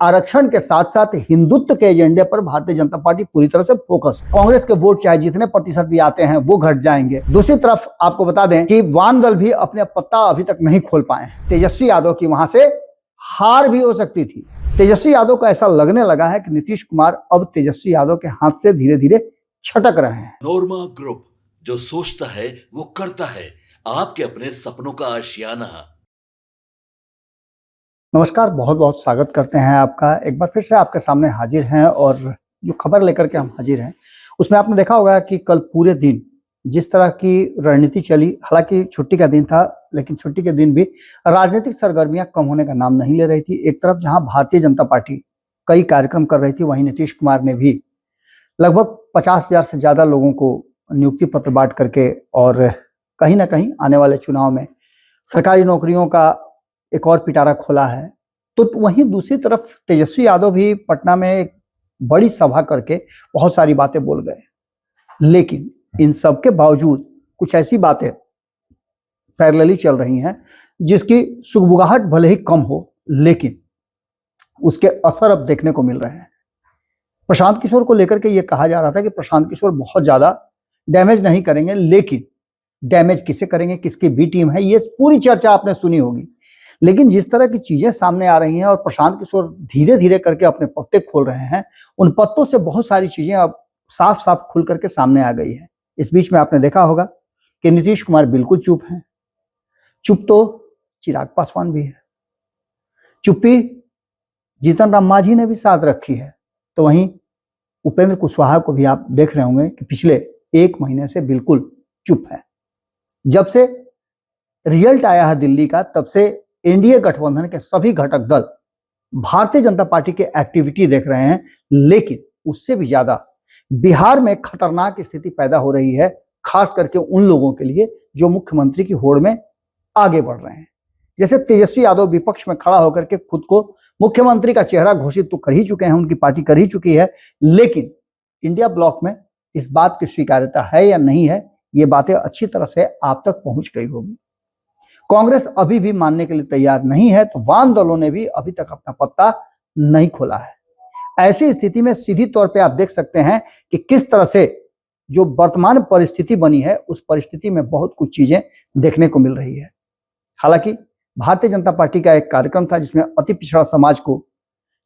आरक्षण के साथ साथ हिंदुत्व के एजेंडे पर भारतीय जनता पार्टी पूरी तरह से फोकस। कांग्रेस के वोट चाहे जितने प्रतिशत भी आते हैं वो घट जाएंगे। दूसरी तरफ आपको बता दें कि वाम दल भी अपने पत्ता अभी तक नहीं खोल पाए हैं। तेजस्वी यादव की वहां से हार भी हो सकती थी। तेजस्वी यादव को ऐसा लगने लगा है कि नीतीश कुमार अब तेजस्वी यादव के हाथ से धीरे धीरे छटक रहे हैं। नोरमा ग्रुप, जो सोचता है वो करता है, आपके अपने सपनों का आशियाना। नमस्कार, बहुत बहुत स्वागत करते हैं आपका। एक बार फिर से आपके सामने हाजिर हैं और जो खबर लेकर के हम हाजिर हैं उसमें आपने देखा होगा कि कल पूरे दिन जिस तरह की रणनीति चली, हालांकि छुट्टी का दिन था लेकिन छुट्टी के दिन भी राजनीतिक सरगर्मियां कम होने का नाम नहीं ले रही थी। एक तरफ जहां भारतीय जनता पार्टी कई कार्यक्रम कर रही थी, वहीं नीतीश कुमार ने भी लगभग 50,000 से ज्यादा लोगों को नियुक्ति पत्र बांट करके और कहीं ना कहीं आने वाले चुनाव में सरकारी नौकरियों का एक और पिटारा खोला है। तो वहीं दूसरी तरफ तेजस्वी यादव भी पटना में एक बड़ी सभा करके बहुत सारी बातें बोल गए, लेकिन इन सब के बावजूद कुछ ऐसी बातें पैरेलली चल रही हैं जिसकी सुगबुगाहट भले ही कम हो लेकिन उसके असर अब देखने को मिल रहे हैं। प्रशांत किशोर को लेकर के ये कहा जा रहा था कि प्रशांत किशोर बहुत ज्यादा डैमेज नहीं करेंगे, लेकिन डैमेज किसे करेंगे, किसकी बी टीम है, ये पूरी चर्चा आपने सुनी होगी। लेकिन जिस तरह की चीजें सामने आ रही हैं और प्रशांत किशोर धीरे धीरे करके अपने पत्ते खोल रहे हैं, उन पत्तों से बहुत सारी चीजें अब साफ साफ खुल करके सामने आ गई है। इस बीच में आपने देखा होगा कि नीतीश कुमार बिल्कुल चुप हैं। चुप तो चिराग पासवान भी है, चुप्पी जीतन राम मांझी ने भी साथ रखी है। तो वहीं उपेंद्र कुशवाहा को भी आप देख रहे होंगे कि पिछले 1 महीने से बिल्कुल चुप है। जब से रिजल्ट आया है दिल्ली का, तब से एनडीए गठबंधन के सभी घटक दल भारतीय जनता पार्टी के एक्टिविटी देख रहे हैं, लेकिन उससे भी ज्यादा बिहार में खतरनाक स्थिति पैदा हो रही है, खास करके उन लोगों के लिए जो मुख्यमंत्री की होड़ में आगे बढ़ रहे हैं। जैसे तेजस्वी यादव विपक्ष में खड़ा होकर के खुद को मुख्यमंत्री का चेहरा घोषित तो कर ही चुके हैं, उनकी पार्टी कर ही चुकी है, लेकिन इंडिया ब्लॉक में इस बात की स्वीकार्यता है या नहीं है, ये बातें अच्छी तरह से आप तक पहुंच गई होगी। कांग्रेस अभी भी मानने के लिए तैयार नहीं है, तो वाम दलों ने भी अभी तक अपना पत्ता नहीं खोला है। ऐसी स्थिति में सीधी तौर पे आप देख सकते हैं कि किस तरह से जो वर्तमान परिस्थिति बनी है उस परिस्थिति में बहुत कुछ चीजें देखने को मिल रही है। हालांकि भारतीय जनता पार्टी का एक कार्यक्रम था जिसमें अति पिछड़ा समाज को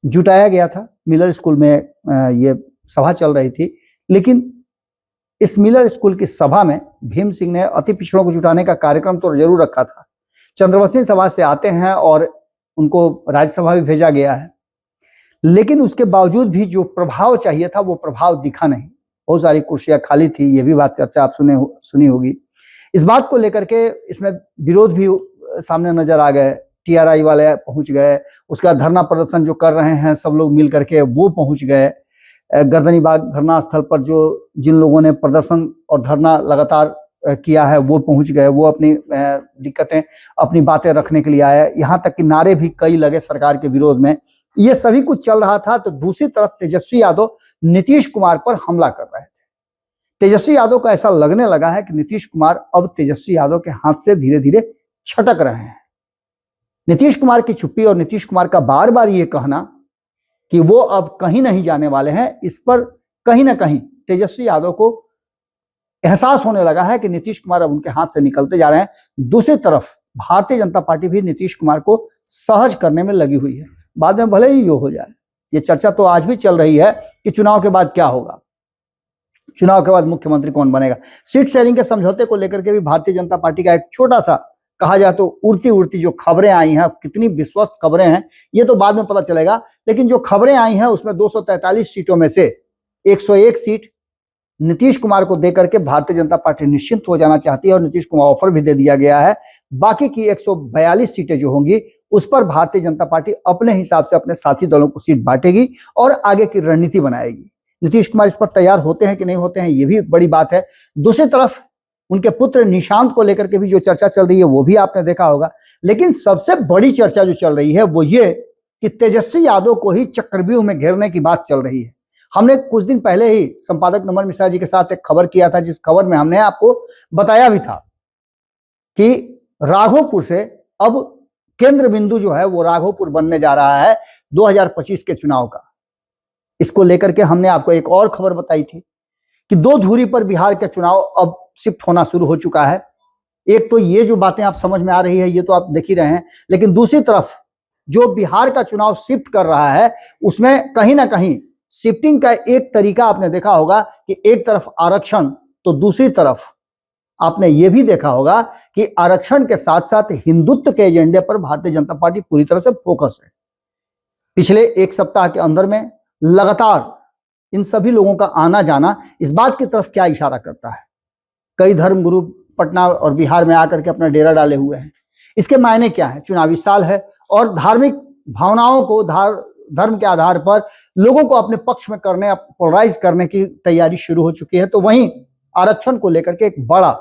जुटाया गया था। मिलर स्कूल में ये सभा चल रही थी, लेकिन इस मिलर स्कूल की सभा में भीम सिंह ने अति पिछड़ों को जुटाने का कार्यक्रम तो जरूर रखा था। चंद्रवंशी समाज से आते हैं और उनको राज्यसभा भी भेजा गया है, लेकिन उसके बावजूद भी जो प्रभाव चाहिए था वो प्रभाव दिखा नहीं। बहुत सारी कुर्सियां खाली थी, ये भी बात चर्चा आप सुनी होगी। इस बात को लेकर के इसमें विरोध भी सामने नजर आ गए। टीआरआई वाले पहुंच गए, उसका धरना प्रदर्शन जो कर रहे हैं सब लोग मिल करके वो पहुंच गए। गर्दनी बाग धरना स्थल पर जो जिन लोगों ने प्रदर्शन और धरना लगातार किया है वो पहुंच गए, वो अपनी दिक्कतें, अपनी बातें रखने के लिए आए। यहाँ तक कि नारे भी कई लगे सरकार के विरोध में। ये सभी कुछ चल रहा था, तो दूसरी तरफ तेजस्वी यादव नीतीश कुमार पर हमला कर रहे थे। तेजस्वी यादव को ऐसा लगने लगा है कि नीतीश कुमार अब तेजस्वी यादव के हाथ से धीरे धीरे छटक रहे हैं। नीतीश कुमार की चुप्पी और नीतीश कुमार का बार बार ये कहना कि वो अब कहीं नहीं जाने वाले हैं, इस पर कहीं ना कहीं तेजस्वी यादव को एहसास होने लगा है कि नीतीश कुमार अब उनके हाथ से निकलते जा रहे हैं। दूसरी तरफ भारतीय जनता पार्टी भी नीतीश कुमार को सहज करने में लगी हुई है। बाद में भले ही यो हो जाए, ये चर्चा तो आज भी चल रही है कि चुनाव के बाद क्या होगा, चुनाव के बाद मुख्यमंत्री कौन बनेगा। सीट शेयरिंग के समझौते को लेकर के भी भारतीय जनता पार्टी का एक छोटा सा, कहा जाए तो उड़ती उड़ती जो खबरें आई हैं, कितनी विश्वस्त खबरें हैं ये तो बाद में पता चलेगा, लेकिन जो खबरें आई हैं उसमें 243 सीटों में से 101 सीट नीतीश कुमार को देकर के भारतीय जनता पार्टी निश्चिंत हो जाना चाहती है और नीतीश कुमार ऑफर भी दे दिया गया है। बाकी की 142 सीटें जो होंगी उस पर भारतीय जनता पार्टी अपने हिसाब से अपने साथी दलों को सीट बांटेगी और आगे की रणनीति बनाएगी। नीतीश कुमार इस पर तैयार होते हैं कि नहीं होते हैं ये भी बड़ी बात है। दूसरी तरफ उनके पुत्र निशांत को लेकर के भी जो चर्चा चल रही है वो भी आपने देखा होगा, लेकिन सबसे बड़ी चर्चा जो चल रही है वो ये कि तेजस्वी यादव को ही चक्रव्यूह में घेरने की बात चल रही है। हमने कुछ दिन पहले ही संपादक नमन मिश्रा जी के साथ एक खबर किया था, जिस खबर में हमने आपको बताया भी था कि राघोपुर से अब केंद्र बिंदु जो है वो राघोपुर बनने जा रहा है 2025 के चुनाव का। इसको लेकर के हमने आपको एक और खबर बताई थी कि 2 धुरी पर बिहार के चुनाव अब शिफ्ट होना शुरू हो चुका है। एक तो ये जो बातें आप समझ में आ रही है ये तो आप देख ही रहे हैं, लेकिन दूसरी तरफ जो बिहार का चुनाव शिफ्ट कर रहा है उसमें कहीं ना कहीं शिफ्टिंग का एक तरीका आपने देखा होगा कि एक तरफ आरक्षण तो दूसरी तरफ आपने ये भी देखा होगा कि आरक्षण के साथ साथ हिंदुत्व के एजेंडे पर भारतीय जनता पार्टी पूरी तरह से फोकस है। पिछले एक सप्ताह के अंदर में लगातार इन सभी लोगों का आना जाना इस बात की तरफ क्या इशारा करता है? कई धर्मगुरु पटना और बिहार में आकर के अपना डेरा डाले हुए हैं। इसके मायने क्या है? चुनावी साल है और धार्मिक भावनाओं को धर्म के आधार पर लोगों को अपने पक्ष में करने, पोलराइज करने की तैयारी शुरू हो चुकी है। तो वहीं आरक्षण को लेकर के एक बड़ा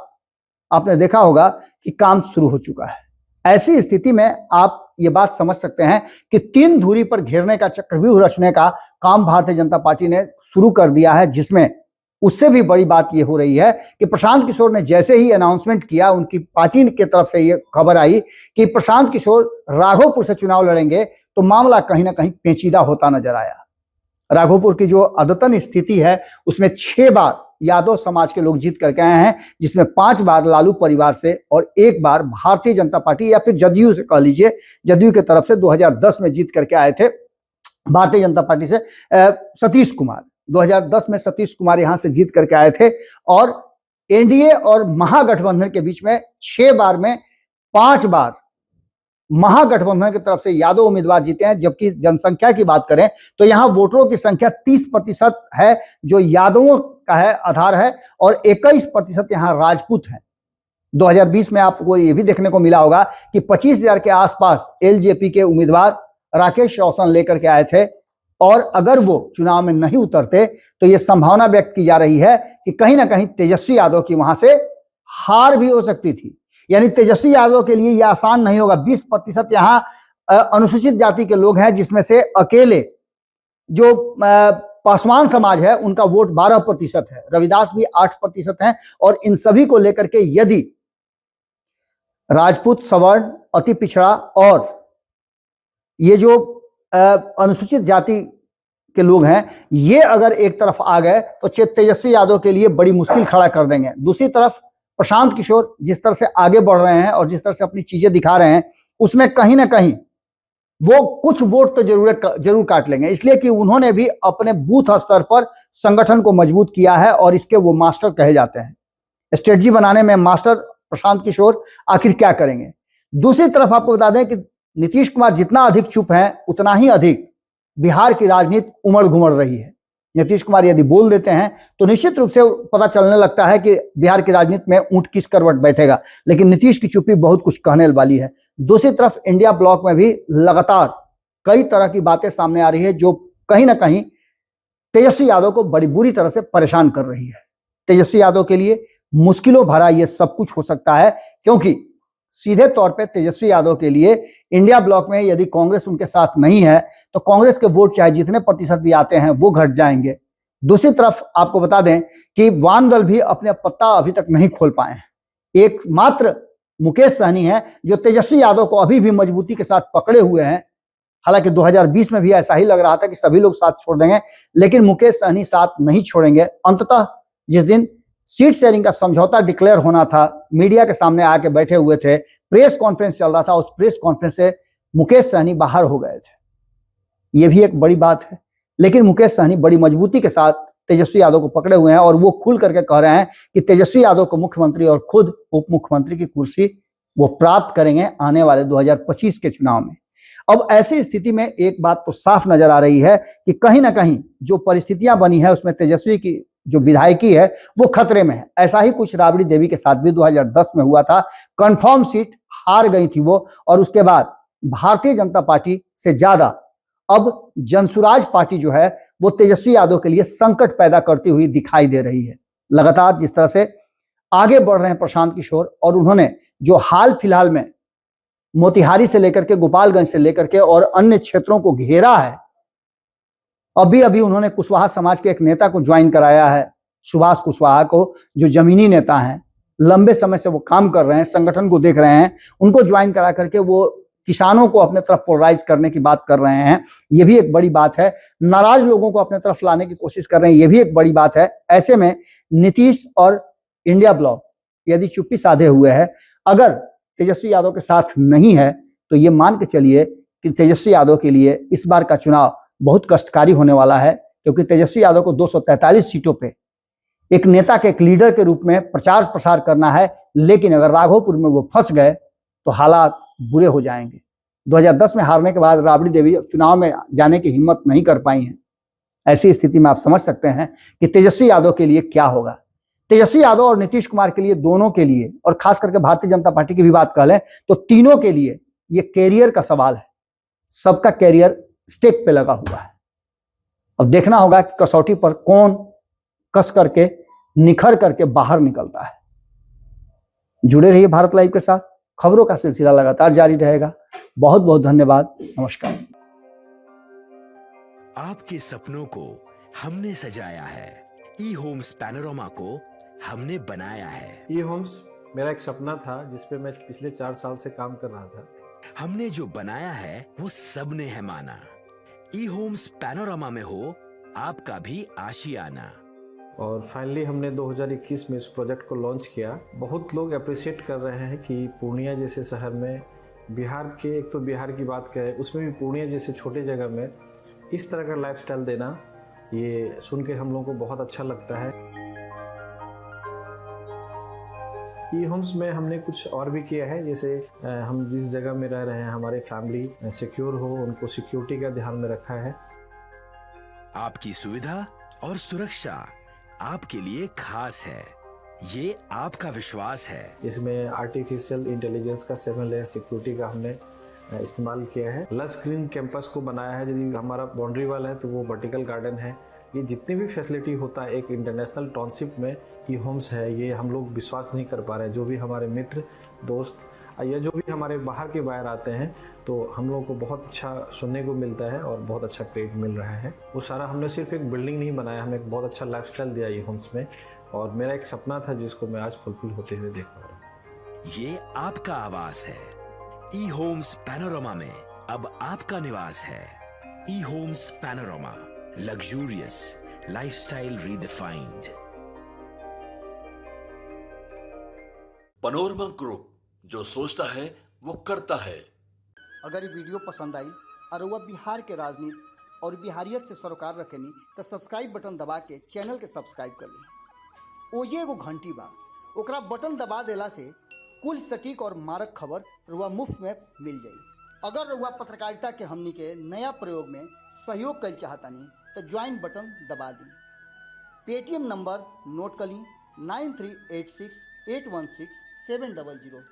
आपने देखा होगा कि काम शुरू हो चुका है। ऐसी स्थिति में आप ये बात समझ सकते हैं कि 3 धुरी पर घेरने का, चक्रव्यूह रचने का काम भारतीय जनता पार्टी ने शुरू कर दिया है, जिसमें उससे भी बड़ी बात ये हो रही है कि प्रशांत किशोर ने जैसे ही अनाउंसमेंट किया, उनकी पार्टी की तरफ से ये खबर आई कि प्रशांत किशोर राघोपुर से चुनाव लड़ेंगे, तो मामला कहीं ना कहीं पेचीदा होता नजर आया। राघोपुर की जो अद्यतन स्थिति है उसमें 6 बार यादव समाज के लोग जीत करके आए हैं, जिसमें 5 बार लालू परिवार से और 1 बार भारतीय जनता पार्टी या फिर जदयू से कह लीजिए, जदयू की तरफ से 2010 में जीत करके आए थे। भारतीय जनता पार्टी से सतीश कुमार 2010 में सतीश कुमार यहां से जीत करके आए थे और एनडीए और महागठबंधन के बीच में 6 बार में 5 बार महागठबंधन की तरफ से यादव उम्मीदवार जीते हैं। जबकि जनसंख्या की बात करें तो यहां वोटरों की संख्या 30% है जो यादवों का है, आधार है, और 21% यहां राजपूत हैं। 2020 में आपको ये भी देखने को मिला होगा कि 25,000 के आसपास एलजेपी के उम्मीदवार राकेश रोशन लेकर के आए थे और अगर वो चुनाव में नहीं उतरते तो ये संभावना व्यक्त की जा रही है कि कहीं ना कहीं तेजस्वी यादव की वहां से हार भी हो सकती थी। यानी तेजस्वी यादव के लिए यह आसान नहीं होगा। 20% यहां अनुसूचित जाति के लोग हैं, जिसमें से अकेले जो पासवान समाज है उनका वोट 12% है, रविदास भी 8% हैं, और इन सभी को लेकर के यदि राजपूत, सवर्ण, अति पिछड़ा और ये जो अनुसूचित जाति के लोग हैं, ये अगर एक तरफ आ गए तो तेजस्वी यादव के लिए बड़ी मुश्किल खड़ा कर देंगे। दूसरी तरफ प्रशांत किशोर जिस तरह से आगे बढ़ रहे हैं और जिस तरह से अपनी चीजें दिखा रहे हैं, उसमें कहीं ना कहीं वो कुछ वोट तो जरूर काट लेंगे, इसलिए कि उन्होंने भी अपने बूथ स्तर पर संगठन को मजबूत किया है और इसके वो मास्टर कहे जाते हैं। स्ट्रेटजी बनाने में मास्टर प्रशांत किशोर आखिर क्या करेंगे। दूसरी तरफ आपको बता दें कि नीतीश कुमार जितना अधिक चुप हैं उतना ही अधिक बिहार की राजनीति उमड़ घुमड़ रही है। नीतीश कुमार यदि बोल देते हैं तो निश्चित रूप से पता चलने लगता है कि बिहार की राजनीति में ऊंट किस करवट बैठेगा, लेकिन नीतीश की चुप्पी बहुत कुछ कहने वाली है। दूसरी तरफ इंडिया ब्लॉक में भी लगातार कई तरह की बातें सामने आ रही है जो कहीं ना कहीं तेजस्वी यादव को बड़ी बुरी तरह से परेशान कर रही है। तेजस्वी यादव के लिए मुश्किलों भरा यह सब कुछ हो सकता है, क्योंकि सीधे तौर पे तेजस्वी यादव के लिए इंडिया ब्लॉक में यदि कांग्रेस उनके साथ नहीं है तो कांग्रेस के वोट चाहे जितने प्रतिशत भी आते हैं वो घट जाएंगे। दूसरी तरफ आपको बता दें कि वाम दल भी अपने पत्ता अभी तक नहीं खोल पाए हैं। एकमात्र मुकेश सहनी है जो तेजस्वी यादव को अभी भी मजबूती के साथ पकड़े हुए हैं। हालांकि 2020 में भी ऐसा ही लग रहा था कि सभी लोग साथ छोड़ देंगे, लेकिन मुकेश सहनी साथ नहीं छोड़ेंगे। अंततः जिस दिन सीट शेयरिंग का समझौता डिक्लेयर होना था, मीडिया के सामने आके बैठे हुए थे, प्रेस कॉन्फ्रेंस चल रहा था, उस प्रेस कॉन्फ्रेंस से मुकेश सहनी बाहर हो गए थे। ये भी एक बड़ी बात है, लेकिन मुकेश सहनी बड़ी मजबूती के साथ तेजस्वी यादव को पकड़े हुए हैं और वो खुल करके कह रहे हैं कि तेजस्वी यादव को मुख्यमंत्री और खुद उप मुख्यमंत्री की कुर्सी वो प्राप्त करेंगे आने वाले 2025 के चुनाव में। अब ऐसी स्थिति में एक बात तो साफ नजर आ रही है कि कहीं ना कहीं जो परिस्थितियां बनी है उसमें तेजस्वी की जो विधायकी है वो खतरे में है। ऐसा ही कुछ राबड़ी देवी के साथ भी 2010 में हुआ था। कंफर्म सीट हार गई थी वो, और उसके बाद भारतीय जनता पार्टी से ज्यादा अब जनसुराज पार्टी जो है वो तेजस्वी यादव के लिए संकट पैदा करती हुई दिखाई दे रही है। लगातार जिस तरह से आगे बढ़ रहे हैं प्रशांत किशोर, और उन्होंने जो हाल फिलहाल में मोतिहारी से लेकर के गोपालगंज से लेकर के और अन्य क्षेत्रों को घेरा है। अभी अभी उन्होंने कुशवाहा समाज के एक नेता को ज्वाइन कराया है, सुभाष कुशवाहा को, जो जमीनी नेता हैं, लंबे समय से वो काम कर रहे हैं, संगठन को देख रहे हैं, उनको ज्वाइन करा करके वो किसानों को अपने तरफ पोलराइज करने की बात कर रहे हैं, ये भी एक बड़ी बात है। नाराज लोगों को अपने तरफ लाने की कोशिश कर रहे हैं, ये भी एक बड़ी बात है। ऐसे में नीतीश और इंडिया ब्लॉक यदि चुप्पी साधे हुए है, अगर तेजस्वी यादव के साथ नहीं है, तो ये मान के चलिए कि तेजस्वी यादव के लिए इस बार का चुनाव बहुत कष्टकारी होने वाला है, क्योंकि तेजस्वी यादव को 243 सीटों पे एक नेता के एक लीडर के रूप में प्रचार प्रसार करना है। लेकिन अगर राघोपुर में वो फंस गए तो हालात बुरे हो जाएंगे। 2010 में हारने के बाद राबड़ी देवी चुनाव में जाने की हिम्मत नहीं कर पाई हैं। ऐसी स्थिति में आप समझ सकते हैं कि तेजस्वी यादव के लिए क्या होगा। तेजस्वी यादव और नीतीश कुमार के लिए, दोनों के लिए, और खास करके भारतीय जनता पार्टी की भी बात कर लें तो तीनों के लिए ये कैरियर का सवाल है। सबका कैरियर स्टेक पे लगा हुआ है। अब देखना होगा कि कसौटी पर कौन कस करके, निखर करके बाहर निकलता है। जुड़े रहिए भारत लाइव के साथ, खबरों का सिलसिला लगातार जारी रहेगा। बहुत बहुत धन्यवाद। नमस्कार। आपके सपनों को हमने सजाया है, ई होम्स पैनोरमा को हमने बनाया है। ई होम्स मेरा एक सपना था जिस पे मैं पिछले 4 साल से काम कर रहा था। हमने जो बनाया है वो सबने है माना। ई होम्स पैनोरमा में हो आपका भी आशियाना। और फाइनली हमने 2021 में इस प्रोजेक्ट को लॉन्च किया। बहुत लोग अप्रिशिएट कर रहे हैं कि पूर्णिया जैसे शहर में, बिहार के, एक तो बिहार की बात करें उसमें भी पूर्णिया जैसे छोटे जगह में इस तरह का लाइफस्टाइल देना, ये सुन के हम लोगों को बहुत अच्छा लगता है। ई होम्स में हमने कुछ और भी किया है, जैसे हम जिस जगह में रह रहे हैं हमारे फैमिली सिक्योर हो, उनको सिक्योरिटी का ध्यान में रखा है। आपकी सुविधा और सुरक्षा आपके लिए खास है, ये आपका विश्वास है। इसमें आर्टिफिशियल इंटेलिजेंस का 7 लेयर सिक्योरिटी का हमने इस्तेमाल किया है। लस ग्रीन कैंपस को बनाया है। यदि हमारा बाउंड्री वाल है तो वो वर्टिकल गार्डन है। ये जितनी भी फैसिलिटी होता है एक इंटरनेशनल टाउनशिप में ई होम्स है, ये हम लोग विश्वास नहीं कर पा रहे हैं। जो भी हमारे मित्र, दोस्त या जो भी हमारे बाहर के बाहर आते हैं तो हम लोगों को बहुत अच्छा सुनने को मिलता है और बहुत अच्छा क्रेडिट मिल रहा है। वो सारा हमने सिर्फ एक बिल्डिंग नहीं बनाया, हमें एक बहुत अच्छा लाइफस्टाइल दिया ई होम्स में, और मेरा एक सपना था जिसको मैं आज फुलफिल होते हुए देख पा रहा हूँ। ये आपका आवास है। ई होम्स पैनोरमा में अब आपका निवास है। E Homes Panorama, luxurious lifestyle redefined. Panorama Group, जो सोचता है वो करता है। अगर ये वीडियो पसंद आई और वह बिहार के राजनीति और बिहारियत से सरोकार रखेनी तो सब्सक्राइब बटन दबा के चैनल के सब्सक्राइब कर ली। ओजे एगो घंटी बा, ओकरा बटन दबा देला से कुल सटीक और मारक खबर रुआ मुफ्त में मिल जाई। अगर रुआ पत्रकारिता के हमनी के नया प्रयोग में सहयोग कर चाहतानी तो ज्वाइन बटन दबा दी। पेटीएम नंबर नोट कर ली 9386816700।